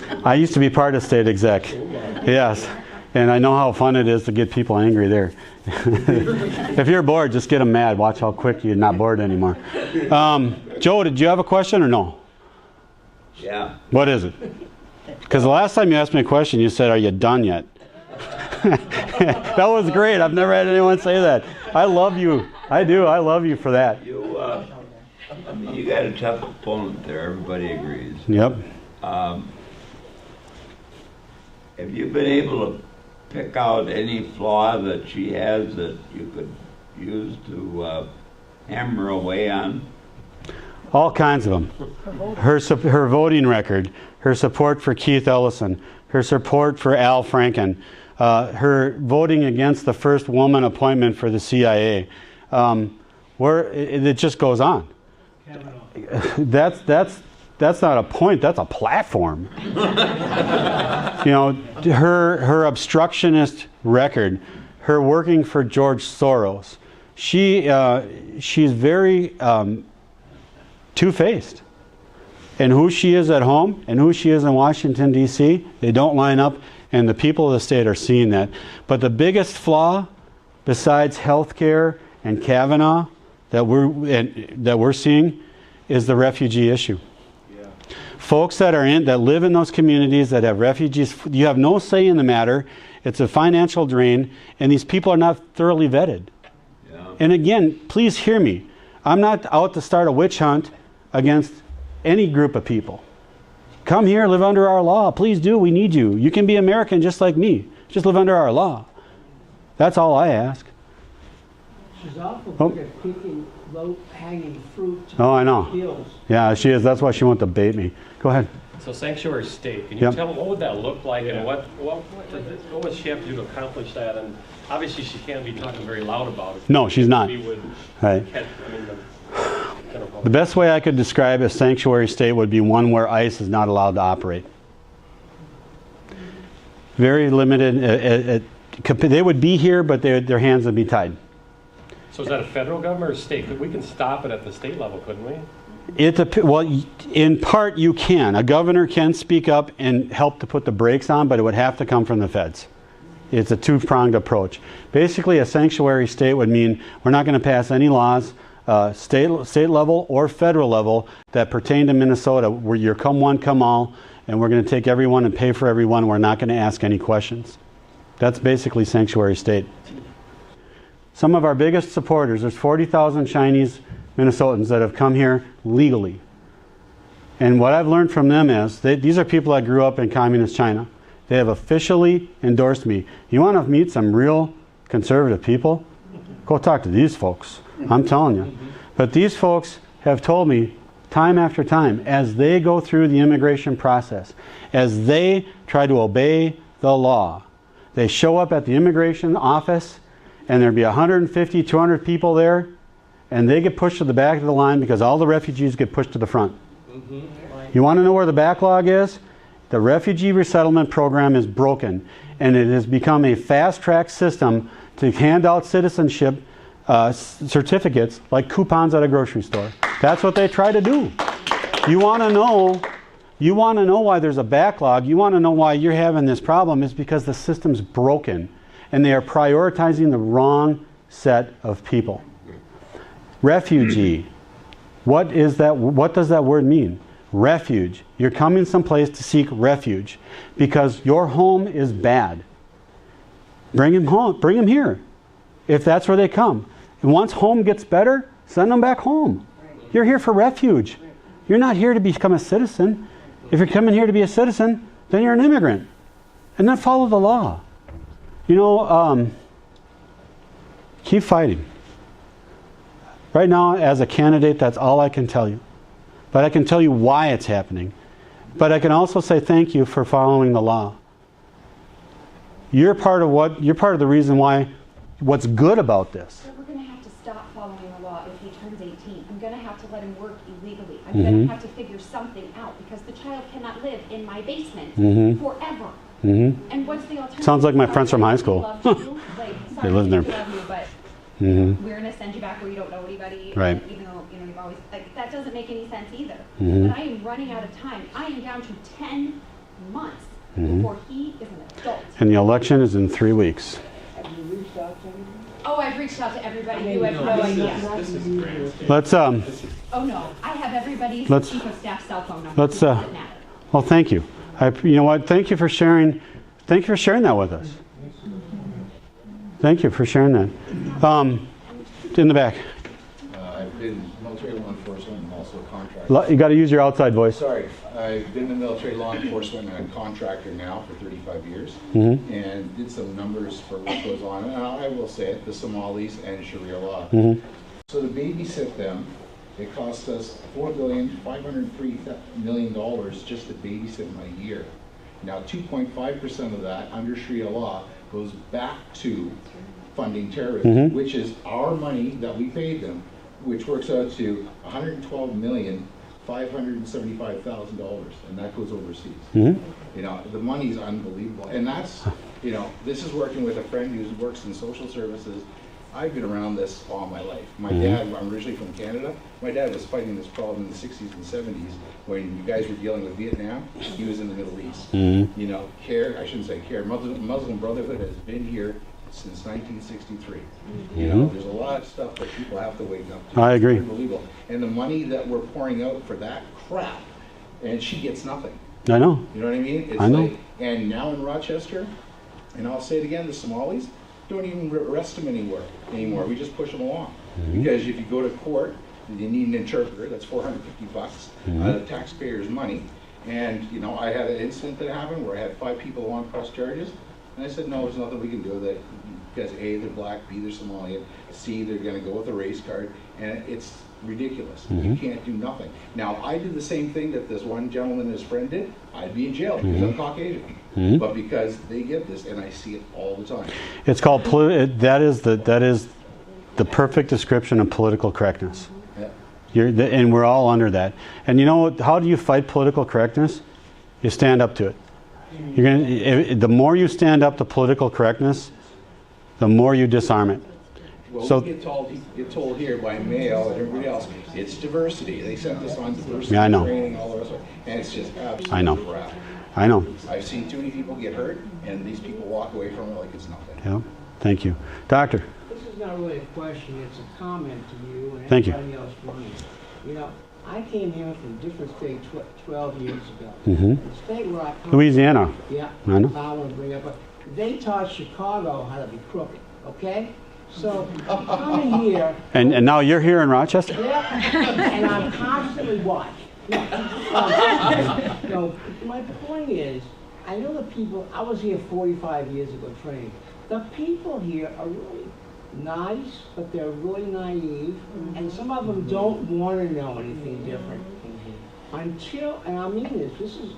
table. I used to be part of state exec. Yes. And I know how fun it is to get people angry there. If you're bored, just get them mad. Watch how quick you're not bored anymore. Joe, did you have a question or no? Yeah. What is it? Because the last time you asked me a question, you said, are you done yet? That was great. I've never had anyone say that. I love you. I do. I love you for that. You got a tough opponent there. Everybody agrees. Yep. Have you been able to pick out any flaw that she has that you could use to hammer away on? All kinds of them. Her voting record, her support for Keith Ellison, her support for Al Franken, her voting against the first woman appointment for the CIA. It just goes on. That's not a point. That's a platform. You know, her obstructionist record, her working for George Soros. She's very two-faced. And who she is at home and who she is in Washington, D.C., they don't line up, and the people of the state are seeing that. But the biggest flaw, besides health care and Kavanaugh, that we're seeing, is the refugee issue. Yeah. folks that live in those communities that have refugees, you have no say in the matter. It's a financial drain, and these people are not thoroughly vetted. Yeah. And again, please hear me. I'm not out to start a witch hunt against any group of people. Come here, live under our law. Please do. We need you. You can be American just like me. Just live under our law. That's all I ask. She's awful good at picking low-hanging fruit. Oh, I know. Deals. Yeah, she is. That's why she wanted to bait me. Go ahead. So sanctuary state, can you tell me what would that look like, and what would she have to do to accomplish that? And obviously she can't be talking very loud about it. No, she's not. Right. The best way I could describe a sanctuary state would be one where ICE is not allowed to operate. Very limited. They would be here, but their hands would be tied. So is that a federal government or state? We can stop it at the state level, couldn't we? Well, in part you can. A governor can speak up and help to put the brakes on, but it would have to come from the feds. It's a two-pronged approach. Basically, a sanctuary state would mean we're not going to pass any laws, state level or federal level, that pertain to Minnesota, where you're come one, come all, and we're going to take everyone and pay for everyone. We're not going to ask any questions. That's basically sanctuary state. Some of our biggest supporters, there's 40,000 Chinese Minnesotans that have come here legally. And what I've learned from them is, these are people that grew up in communist China. They have officially endorsed me. You want to meet some real conservative people? Go talk to these folks. I'm telling you. But these folks have told me time after time, as they go through the immigration process, as they try to obey the law, they show up at the immigration office and there'd be 150, 200 people there, and they get pushed to the back of the line because all the refugees get pushed to the front. You want to know where the backlog is? The refugee resettlement program is broken, and it has become a fast-track system to hand out citizenship certificates like coupons at a grocery store. That's what they try to do. You want to know why there's a backlog, you want to know why you're having this problem, is because the system's broken, and they are prioritizing the wrong set of people. Refugee. What is that? What does that word mean? Refuge. You're coming someplace to seek refuge because your home is bad. Bring them home. Bring them here. If that's where they come. And once home gets better, send them back home. You're here for refuge. You're not here to become a citizen. If you're coming here to be a citizen, then you're an immigrant. And then follow the law. You know, keep fighting. Right now, as a candidate, that's all I can tell you. But I can tell you why it's happening. But I can also say thank you for following the law. You're part of the reason why, what's good about this. So we're going to have to stop following the law if he turns 18. I'm going to have to let him work illegally. I'm going to have to figure something out because the child cannot live in my basement forever. And what's the alternative? Sounds like my friends from high school. They live there. Love you, but we're going to send you back where you don't know anybody. Right. Even though you've always that doesn't make any sense either. But I am running out of time. I am down to 10 months before he is an adult. And the election is in 3 weeks. Have you reached out to anybody? Oh, I've reached out to everybody. You have no idea. This is great. Let's Oh no, I have everybody's chief of staff cell phone number. let's well, thank you. You know what? Thank you for sharing. Thank you for sharing that with us. Thank you for sharing that. In the back. I've been military law enforcement and also a contractor. You got to use your outside voice. Sorry, I've been in military law enforcement and I'm a contractor now for 35 years and did some numbers for what goes on. And I will say it, the Somalis and Sharia law. So to babysit them, it costs us $4,503,000,000 just to babysit them a year. Now 2.5% of that under Sharia law goes back to funding terrorism, which is our money that we paid them, which works out to $112,575,000, and that goes overseas. You know, the money's unbelievable, and that's, you know, this is working with a friend who works in social services. I've been around this all my life. My dad, I'm originally from Canada. My dad was fighting this problem in the 60s and 70s when you guys were dealing with Vietnam. He was in the Middle East. You know, I shouldn't say CARE. Muslim Brotherhood has been here since 1963. You know, there's a lot of stuff that people have to wake up to. I agree. It's unbelievable. And the money that we're pouring out for that crap and she gets nothing. I know. You know what I mean? It's I know. like, and now in Rochester, and I'll say it again, the Somalis don't even arrest them anymore. We just push them along. Because if you go to court, you need an interpreter. That's $450 out of taxpayers' money. And you know, I had an incident that happened where I had 5 people on press charges, and I said, no, there's nothing we can do. That because A, they're black, B, they're Somalian, C, they're going to go with a race card, and it's ridiculous. You can't do nothing. Now, I did the same thing that this one gentleman and his friend did. I'd be in jail because I'm Caucasian. But because they get this, and I see it all the time. It's called that is the perfect description of political correctness. And we're all under that. And you know how do you fight political correctness? You stand up to it. The more you stand up to political correctness, the more you disarm it. Well, so, we get told here by mail and everybody else, it's diversity. They sent this on diversity training, all the rest of it, and it's just absolute crap. I know. I've seen too many people get hurt, and these people walk away from it like it's nothing. Yeah. Thank you. Doctor. This is not really a question, it's a comment to you and Thank everybody else running. You know, I came here from a different state 12 years ago. The state where I come Louisiana. from, yeah, I know. I want to bring up, they taught Chicago how to be crooked, okay? So I'm coming here. And now you're here in Rochester? Yeah, and I'm constantly watched. So my point is, I know the people, I was here 45 years ago training. The people here are really nice, but they're really naive, and some of them don't want to know anything different. Until, and I mean this is,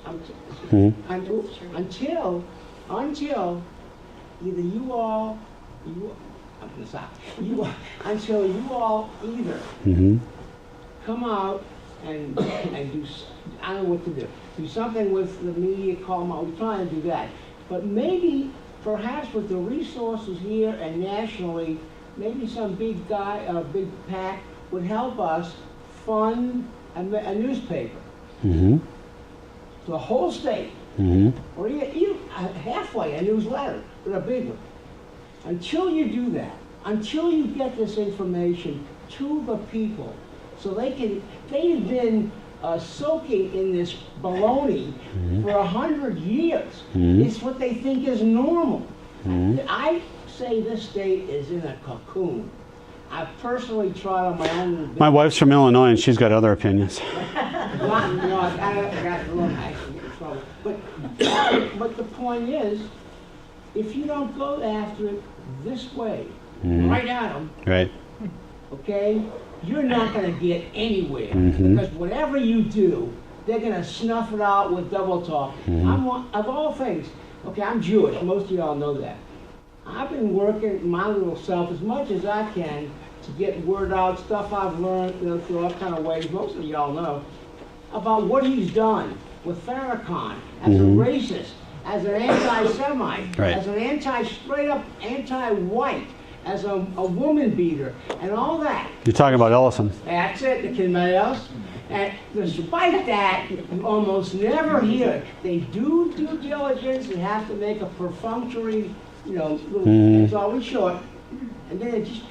until either you all, I'm going to stop. Until you all either come out and do, I don't know what to do. Do something with the media, call them out. We're trying to do that. But maybe, perhaps with the resources here and nationally, maybe some big guy, a big PAC would help us fund a newspaper. The whole state. Or even halfway, a newsletter, but a big one. Until you do that, until you get this information to the people, so they've been soaking in this baloney for 100 years. It's what they think is normal. I say this state is in a cocoon. I've personally tried on my own. My wife's from Illinois, and she's got other opinions. But the point is, if you don't go after it this way, right at them, okay, you're not going to get anywhere. Because whatever you do, they're going to snuff it out with double talk. Of all things, okay, I'm Jewish. Most of y'all know that. I've been working my little self as much as I can to get word out, stuff I've learned, through all kind of ways, most of y'all know, about what he's done with Farrakhan as a racist, as an anti-Semite, as an straight up anti-white, as a woman beater, and all that. You're talking about Ellison. That's it, the kid else. And despite that, you almost never hear it. They do due diligence and have to make a perfunctory, it's always short, and then it just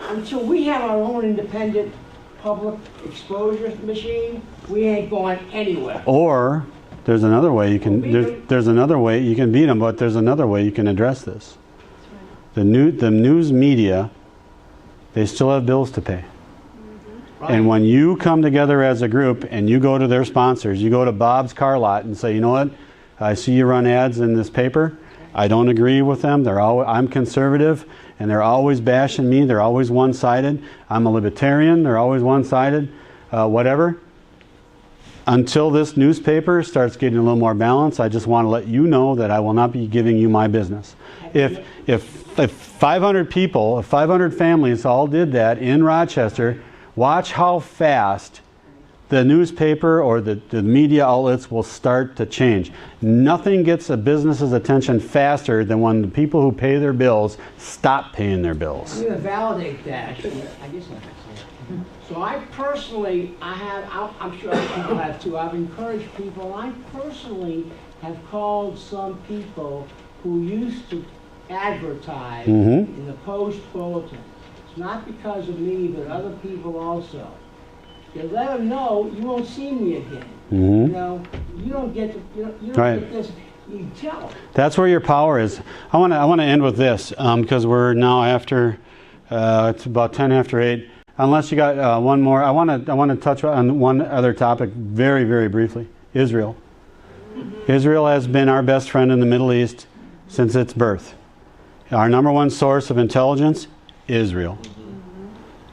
until we have our own independent public exposure machine, we ain't going anywhere. Or there's another way you can there's another way you can beat them, but there's another way you can address this. The news media, they still have bills to pay. And when you come together as a group and you go to their sponsors, you go to Bob's car lot and say, you know what, I see you run ads in this paper. I don't agree with them. I'm conservative, and they're always bashing me. They're always one-sided. I'm a libertarian. They're always one-sided. Whatever. Until this newspaper starts getting a little more balance, I just want to let you know that I will not be giving you my business. If 500 people, if 500 families all did that in Rochester, watch how fast the newspaper or the media outlets will start to change. Nothing gets a business's attention faster than when the people who pay their bills stop paying their bills. I'm going to validate that. I guess I can say it. So I personally, I'm sure other people have too, I've encouraged people. I personally have called some people who used to advertise in the Post Bulletin. It's not because of me, but other people also. you let them know you won't see me again. Mm-hmm. You know, you don't get to, you don't get this. You tell them. That's where your power is. I want to end with this because we're now after it's about 10 after 8. Unless you got one more, I want to touch on one other topic very, very briefly. Israel. Israel has been our best friend in the Middle East since its birth. Our number one source of intelligence, Israel.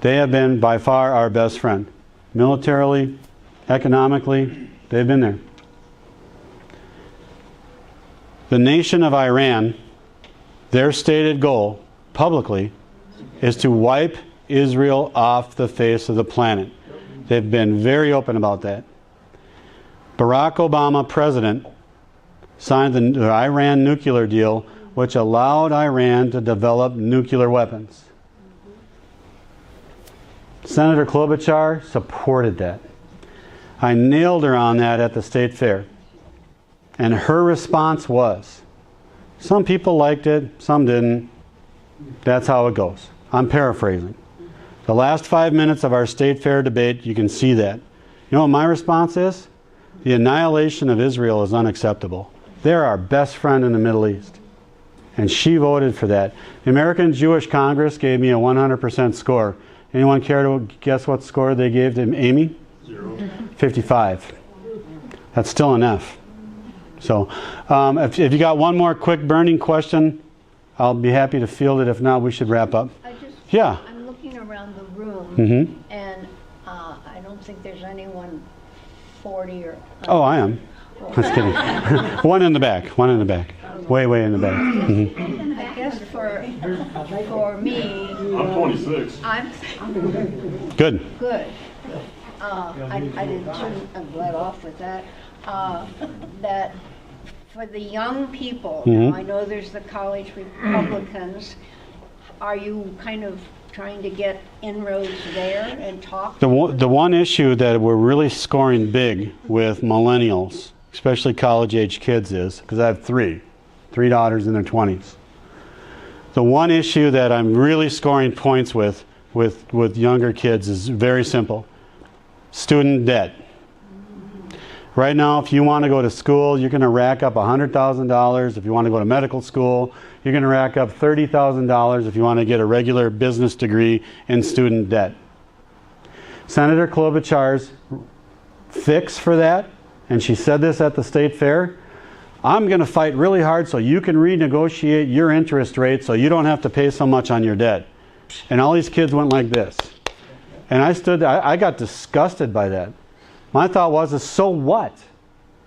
They have been by far our best friend. Militarily, economically, they've been there. The nation of Iran, their stated goal, publicly, is to wipe Israel off the face of the planet. They've been very open about that. Barack Obama, president, signed the Iran nuclear deal, which allowed Iran to develop nuclear weapons. Senator Klobuchar supported that. I nailed her on that at the state fair. And her response was, some people liked it, some didn't. That's how it goes. I'm paraphrasing. The last 5 minutes of our state fair debate, you can see that. You know what my response is? The annihilation of Israel is unacceptable. They're our best friend in the Middle East. And she voted for that. The American Jewish Congress gave me a 100% score. Anyone care to guess what score they gave to Amy? 0. 55. That's still an F. So if you got one more quick burning question, I'll be happy to field it. If not, we should wrap up. I'm looking around the room, and I don't think there's anyone 40 or... Oh, I am. Just kidding. One in the back. One in the back. Way in the back. I guess for me... I'm 26. I'm Good. Good. I didn't let off with that. That for the young people, now I know there's the college Republicans, are you kind of trying to get inroads there and talk? The one issue that we're really scoring big with millennials, especially college-age kids, is, because I have three daughters in their 20s. The one issue that I'm really scoring points with younger kids is very simple. Student debt. Right now, if you want to go to school, you're going to rack up $100,000. If you want to go to medical school, you're going to rack up $30,000 if you want to get a regular business degree in student debt. Senator Klobuchar's fix for that, and she said this at the state fair, I'm going to fight really hard so you can renegotiate your interest rate so you don't have to pay so much on your debt. And all these kids went like this. And I got disgusted by that. My thought was, so what?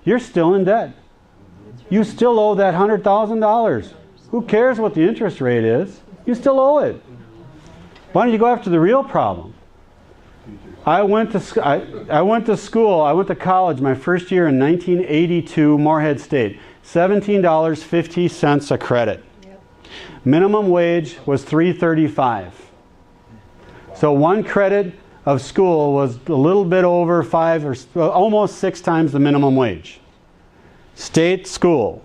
You're still in debt. You still owe that $100,000. Who cares what the interest rate is? You still owe it. Why don't you go after the real problem? I went to school, I went to college my first year in 1982, Morehead State. $17.50 a credit. Minimum wage was $3.35. So one credit of school was a little bit over 5 or almost 6 times the minimum wage. State school.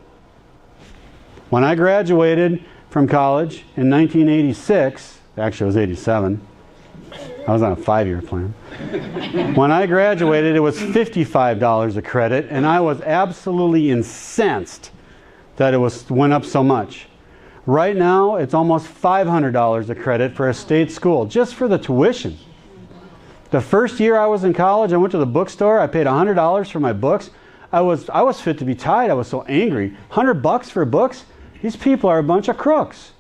When I graduated from college in 1986, actually it was 87, I was on a 5-year plan. When I graduated, it was $55 a credit, and I was absolutely incensed that it went up so much. Right now, it's almost $500 a credit for a state school, just for the tuition. The first year I was in college, I went to the bookstore, I paid $100 for my books. I was fit to be tied, I was so angry. $100 for books? These people are a bunch of crooks.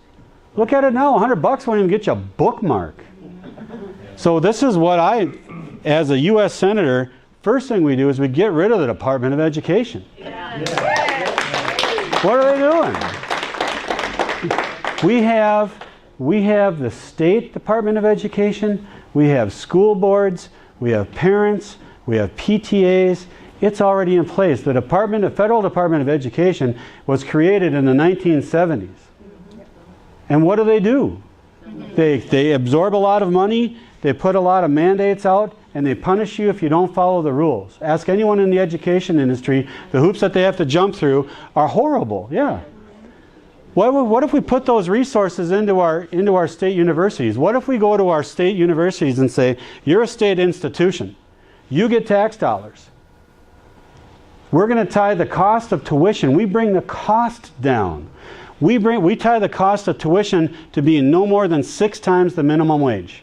Look at it now, $100 won't even get you a bookmark. So this is what as a U.S. Senator, first thing we do is we get rid of the Department of Education. Yeah. What are they doing? We have the State Department of Education, we have school boards, we have parents, we have PTAs. It's already in place. The Federal Department of Education was created in the 1970s. And what do? They absorb a lot of money, they put a lot of mandates out, and they punish you if you don't follow the rules. Ask anyone in the education industry, the hoops that they have to jump through are horrible. Yeah. What if we put those resources into our state universities? What if we go to our state universities and say, you're a state institution. You get tax dollars. We're going to tie the cost of tuition. We bring the cost down. We tie the cost of tuition to being no more than 6 times the minimum wage.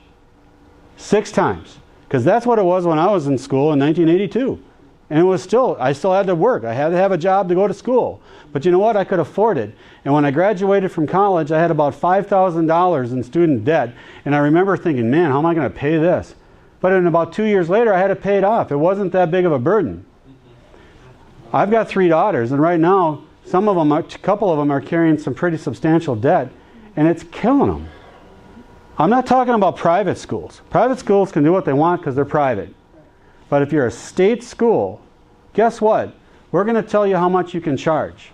6 times. Because that's what it was when I was in school in 1982. And it was I still had to work. I had to have a job to go to school. But you know what? I could afford it. And when I graduated from college, I had about $5,000 in student debt. And I remember thinking, man, how am I going to pay this? But in about 2 years later, I had to pay it off. It wasn't that big of a burden. I've got 3 daughters, and right now, a couple of them are carrying some pretty substantial debt, and it's killing them. I'm not talking about private schools. Private schools can do what they want because they're private. But if you're a state school, guess what? We're going to tell you how much you can charge,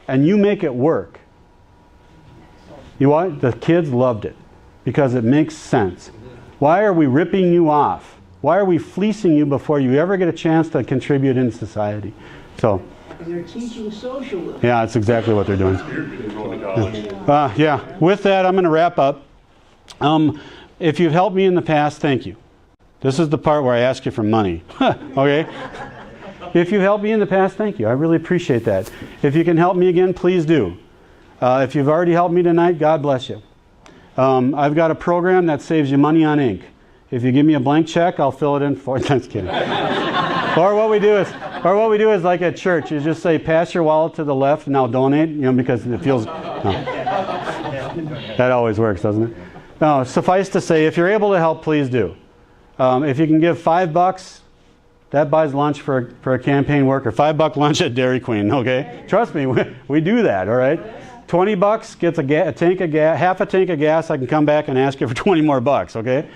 and you make it work. You know what? The kids loved it because it makes sense. Why are we ripping you off? Why are we fleecing you before you ever get a chance to contribute in society? So, they're teaching socialism. yeah, that's exactly what they're doing. Yeah. With that, I'm going to wrap up. If you've helped me in the past, thank you. This is the part where I ask you for money. Okay? If you've helped me in the past, thank you. I really appreciate that. If you can help me again, please do. If you've already helped me tonight, God bless you. I've got a program that saves you money on ink. If you give me a blank check, I'll fill it in for you. Just kidding. Or what we do is like at church, you just say, pass your wallet to the left and I'll donate, because it feels... No. That always works, doesn't it? No, suffice to say, if you're able to help, please do. If you can give $5, that buys lunch for a campaign worker. $5 lunch at Dairy Queen, okay? Trust me, we do that, all right? $20 gets a tank of gas, half a tank of gas. I can come back and ask you for 20 more bucks, okay?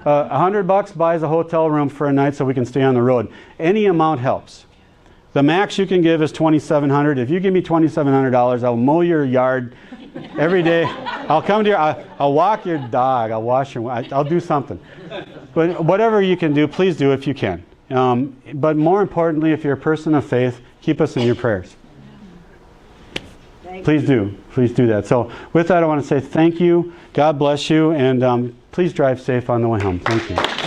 $100 buys a hotel room for a night so we can stay on the road. Any amount helps. The max you can give is $2,700. If you give me $2,700, I'll mow your yard every day. I'll come to I'll walk your dog. I'll wash your. I'll do something. But whatever you can do, please do if you can. But more importantly, if you're a person of faith, keep us in your prayers. Please do that. So with that, I want to say thank you. God bless you, and please drive safe on the way home. Thank you.